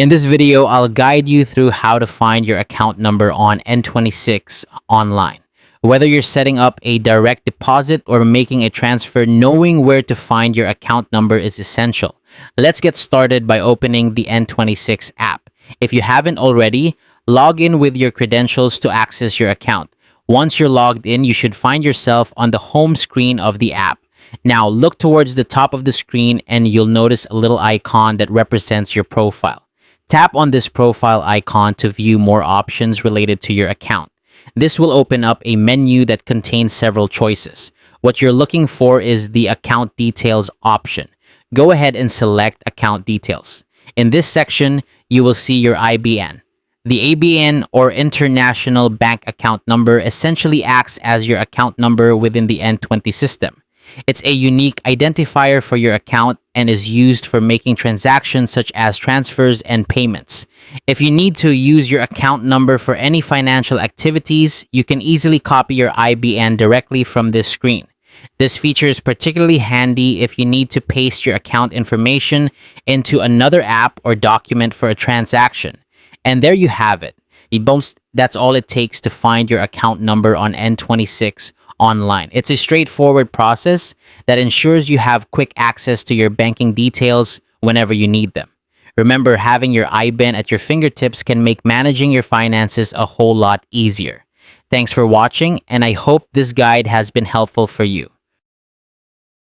In this video, I'll guide you through how to find your account number on N26 online. Whether you're setting up a direct deposit or making a transfer, knowing where to find your account number is essential. Let's get started by opening the N26 app. If you haven't already, log in with your credentials to access your account. Once you're logged in, you should find yourself on the home screen of the app. Now, look towards the top of the screen and you'll notice a little icon that represents your profile. Tap on this profile icon to view more options related to your account. This will open up a menu that contains several choices. What you're looking for is the account details option. Go ahead and select account details. In this section, you will see your IBN. The ABN, or International Bank Account Number, essentially acts as your account number within the N20 system. It's a unique identifier for your account and is used for making transactions such as transfers and payments. If you need to use your account number for any financial activities, you can easily copy your IBN directly from this screen. This feature is particularly handy if you need to paste your account information into another app or document for a transaction. And there you have it. That's all it takes to find your account number on N26 online. It's a straightforward process that ensures you have quick access to your banking details whenever you need them. Remember, having your IBAN at your fingertips can make managing your finances a whole lot easier. Thanks for watching, and I hope this guide has been helpful for you.